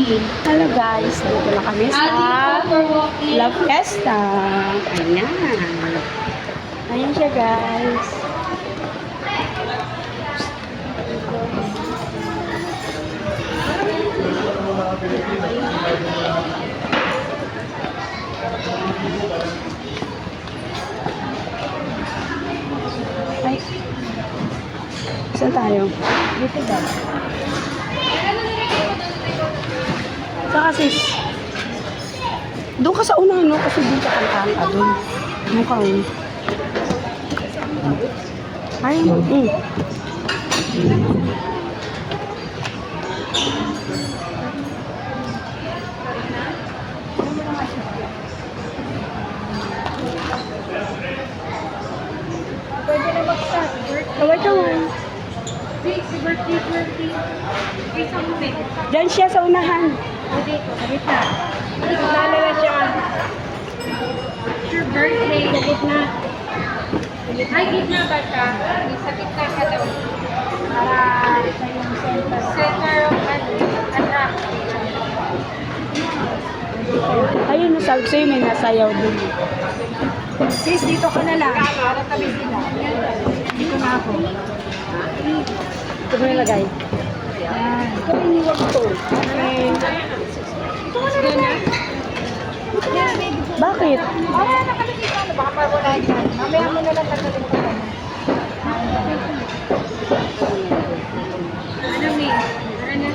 Hello guys, dito na kami sa La Fiesta. Ayan. Ayan siya guys. Ay. Saan tayo? Dito ba? Saka sis. Doon ka sa unahan, no? Kasi doon ka kantaan ka doon. Mukha mo. Ay, Pwede na mag-start. Kaway. Si birthday. Isang moment. Diyan siya sa unahan. Pwede ito. Sabit na. Lalala siya. It's your birthday. Sa gitna. Ay, gitna ba siya? Sa gitna ka daw. Para sa yung center. Center of attract. Ayun, nasabi sa'yo, may nasayaw doon. Sis, dito ka na lang. Para tabi sila. Dito na ako. Ito mo nilagay. Yan. Ito may niwag to. Bakit? Mamaya na kami dito. Baka mawala yan. Mamaya mo na lang tagalin ko. Ano, May? Ano?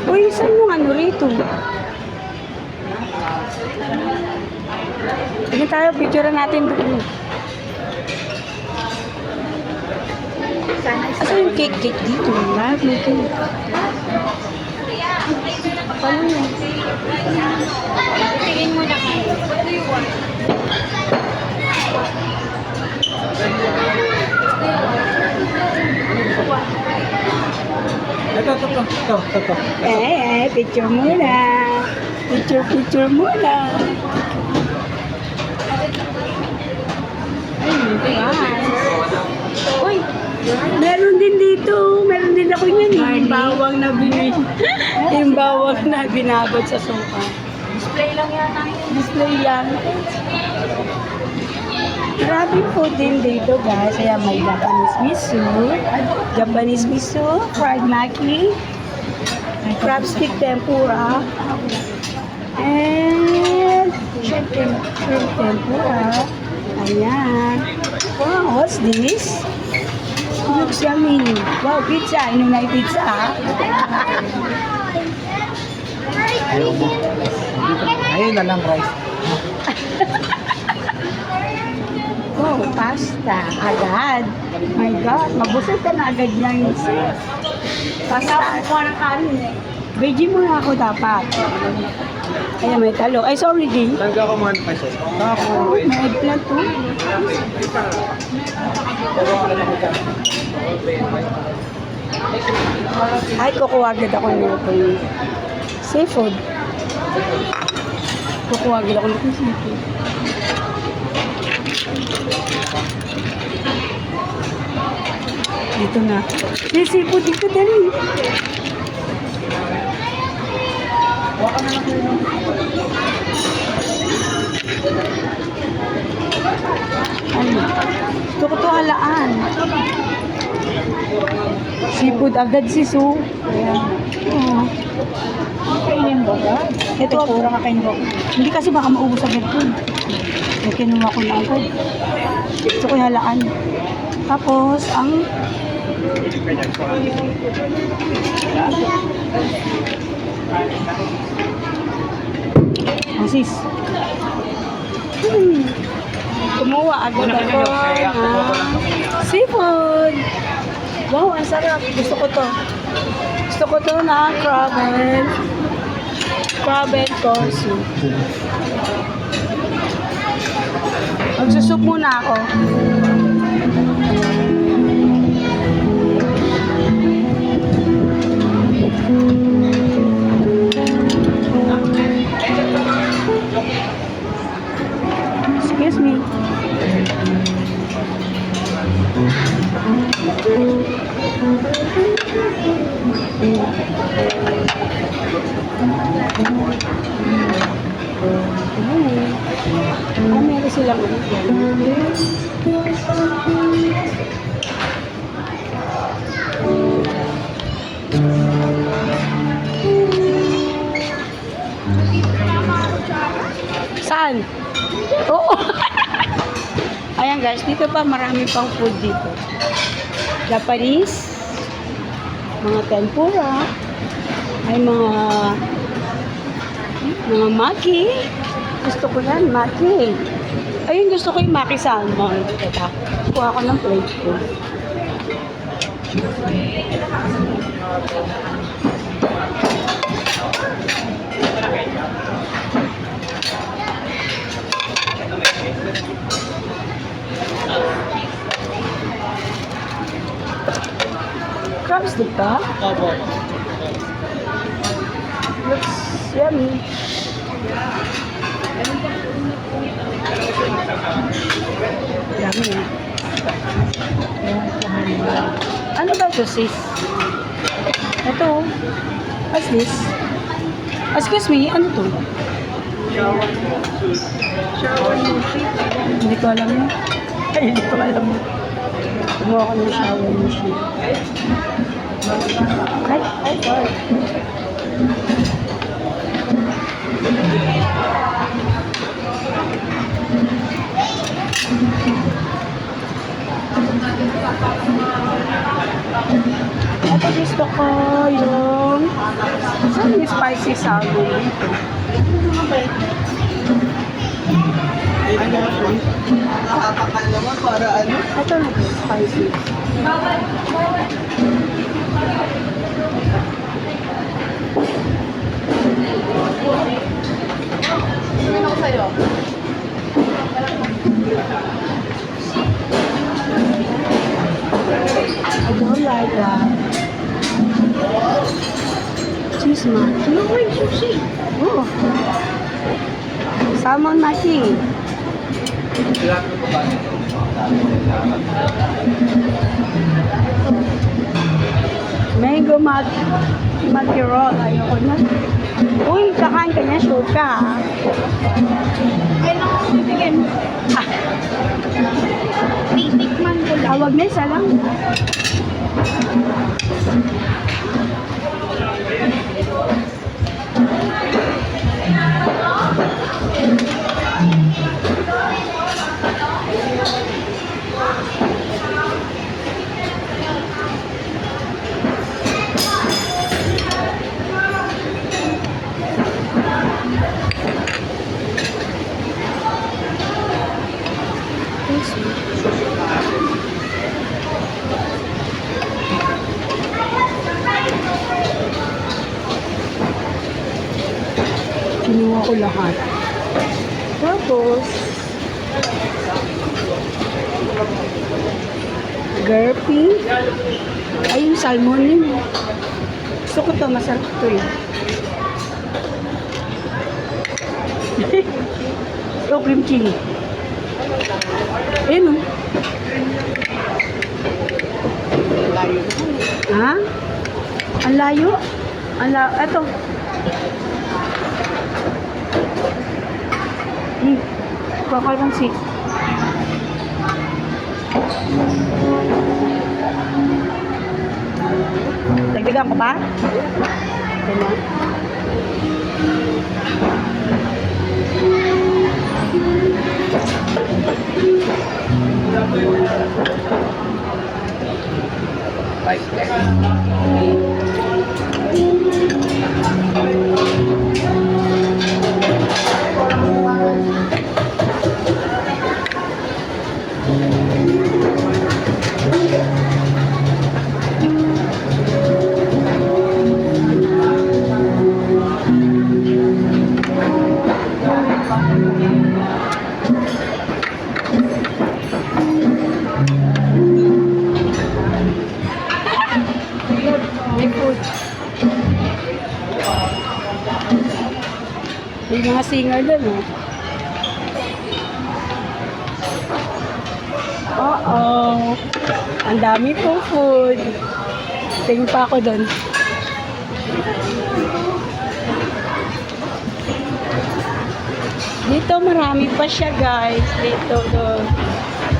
Uy, saan yung ano rito? Hindi tayo, picture natin doon. Asa yung cake dito? Lahat may cake. Paano yun? Tingin mo na kayo. What do you want? Ito. Picture muna. Picture muna. Uy, meron din dito. Meron din ako yan. Yung bawang na yung bawang na binabad sa sofa. Display lang yata yun. Display lang. Maraming food din dito guys. Kaya may Japanese miso, fried maki, crab stick tempura, and shrimp tempura. Ayan. Wow, what's this? It looks yummy. Wow, pizza. Inom na yung pizza. Ayaw mo. Ayun na lang, rice. Oh, pasta. Agad. My God, mabusog ka na agad yan. Pasta. Kuha ng kanin eh. Veggie muna ako dapat. Ayan, may talo. Ay, sorry, Jay. Saan ka kumahan pa siya? May eggplant to. Ay, kukuha agad ako nito. Seafood. Kukuha agad ako nito seafood. Dito na. May seafood dito, dali. Ano? Gusto ko to halaan. Seafood agad si Su. Ayan. Oo. Kainin ba ba? Ito, Kurang ka kainin ba? hindi kasi baka maubos agad ko. Kaya kinuha ko na agad. Gusto ko yung halaan. Tapos, ang sis. Kumuha agad ako ng seafood. Wow, ang sarap. Gusto ko to. Gusto ko to na crab and corn soup. Magsusup muna ako. Excuse me. lang ulit yan. Saan? Oo. Ayan guys, dito pa marami pang food dito. Japanese, mga tempura, ay mga maki. Gusto ko yan, maki. Ayun, gusto ko yung maki salmon. Ito, kuha ko ng plate ko. Crabs dito? Opo. Looks yummy. Dami eh. Ano ba ito, sis? Ito. What's this? Excuse me, ano to? Shower sushi. Hindi ko alam yun. Ay, hindi ko alam yun. Kumuha ko ng shower machine. Ay, sorry. Ito gusto ko yung saan yung spicy salmon dito? Nakakakal naman para ano? Ito na spicy. Ano ko sa'yo? I don't like that. Cheese maki. Ano ko yung sushi? Oh. Salmon maki. Mango maki roll. Ayoko na. Uy, kakain ka niya, suka. Kailan ko bibigyan? Ah, Titikman ko lang. tawag na isa lang. Kinuha ko lahat. Tapos, Gurpy. Ay, yung salmon yun. Gusto ko to, masarap to eh. Oh, cream chili. Ayun oh. Layo. Ha? Ang layo? Eto. Kakalansi. Dagdagan ko ba? Ito na. May food. May mga singer doon, oh. Uh-oh. Ang dami pong food. Tingin pa ako doon. Dito. Dito marami pa siya guys. Dito doon.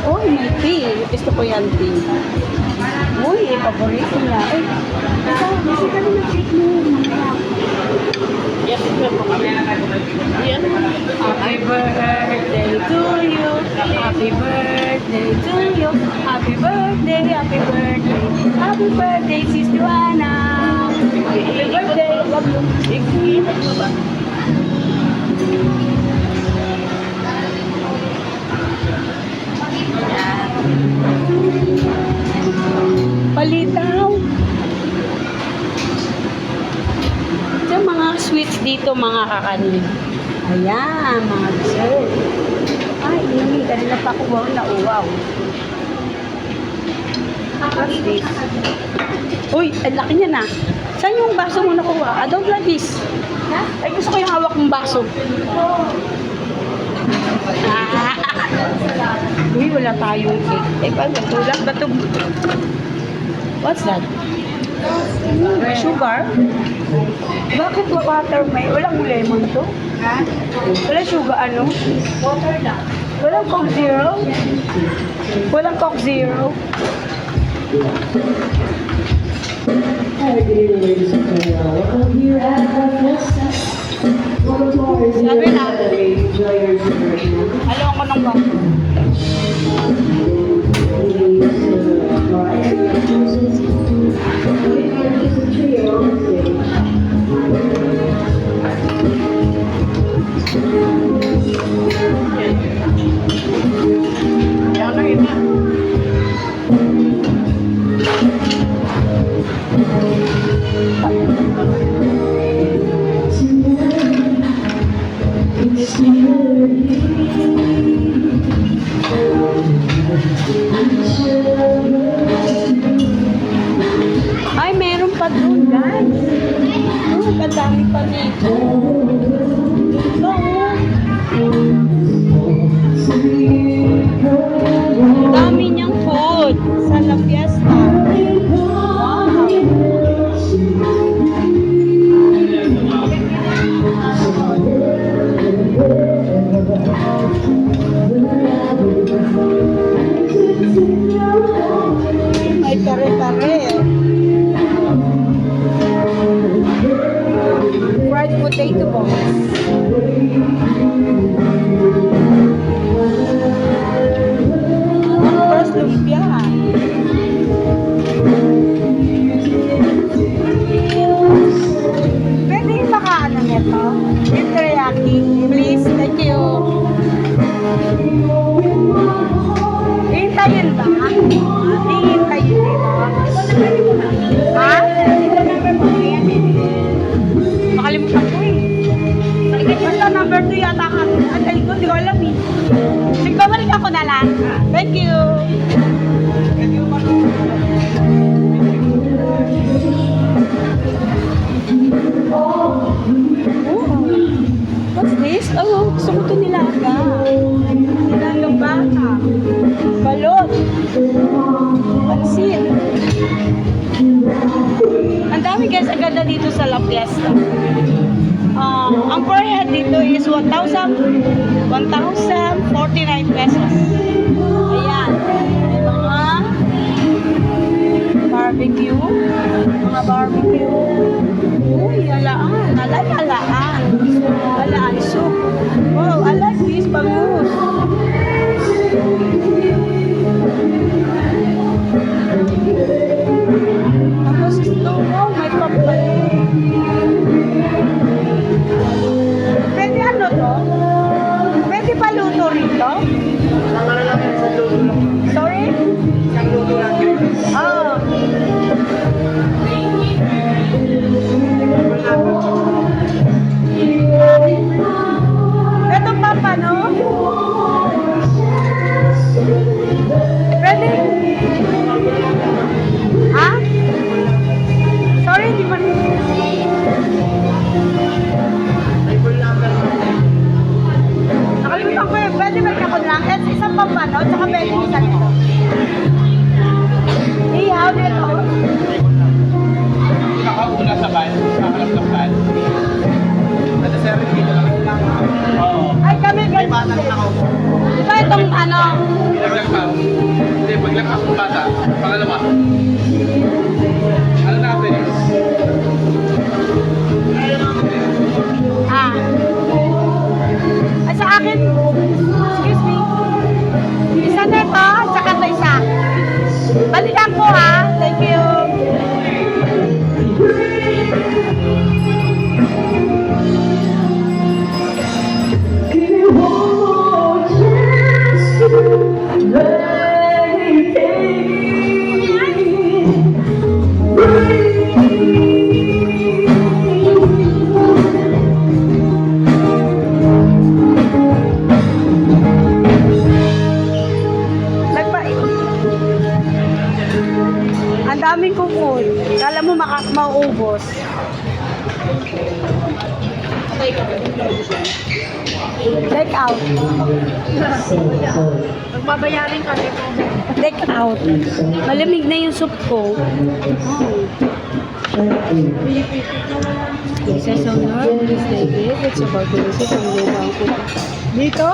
Oh, may tea. Gusto ko yan tea. Uy, paborito niya. Uy, kasi kami na cake mo. Yes, Happy birthday to you. Happy birthday to you. Happy birthday, happy birthday. Happy birthday, Sis Joanna. Happy birthday. Love you. Palitaw. Ito mga sweets dito, mga kakanin. Ayan, mga dessert. Ay, inumi. Kanina pa ako na uwaw. What's this? Uy, ang laki niya na. Saan yung baso mo nakuha? I don't like this. Ay, gusto ko yung hawak mong baso. Uy, wala tayong cake. Eh, tulad ba ito? What's that? Sugar? Bakit water may? Walang lemon to? Ha? Wala sugar ano? Water lang. Walang Coke Zero? Walang Coke Zero? Sabi na. Alam ko nung ba? Ay, meron pa doon, guys. Oh, kadami pa nito. Ito, oh. Dami niyang food sa La Fiesta. Wow. May pare-pare. Fried potato balls. First lumpia. Pwede yung makaano nito? Yung teriyaki. Please, thank you. Hintayin ba? Hintayin dito. Ha? Nakalimutan ko eh. Basta number 2 yata ka. Ang galing ko, hindi ko alam eh. Sige, balik ako na lang. Thank you. Oh, what's this? Oh, gusto ko ito nilaga. Nilagang bata. Balot. Pansit. Ang dami guys, ang ganda dito sa La Fiesta. Ang per head dito is 1,049 pesos. Ayan. May mga barbecue. Mga barbecue. Uy, alaan. Alaan. Alaan soup. Wow, I like this bangus. Tapos ito, wow, may papay. Pwede ano to? Pwede pa luto rito? Sorry? Oh. Ito papa, no? Pwede? Ha? Sorry, di man. Nakalimutan ko eh. Pwede ba ako lang? Isang papa Di ba itong ano? Paglakap. Hindi, paglakap ng bata. Pangalawa. Ano natin? Ah. Ay, sa akin, excuse me. Isa na to, tsaka ito isa. Balikan ko ha. Thank you. Ang daming kukul. Kala mo mauubos. Take out. Magbabayarin kami po. Take out. Malamig na yung soup ko. This is honor. This is David. It's about to visit ang lubang ko. Dito?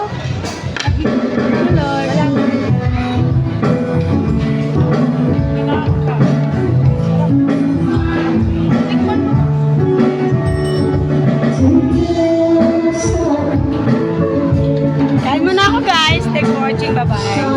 Lord. Kain mo na ako guys. Thanks for watching. Bye-bye.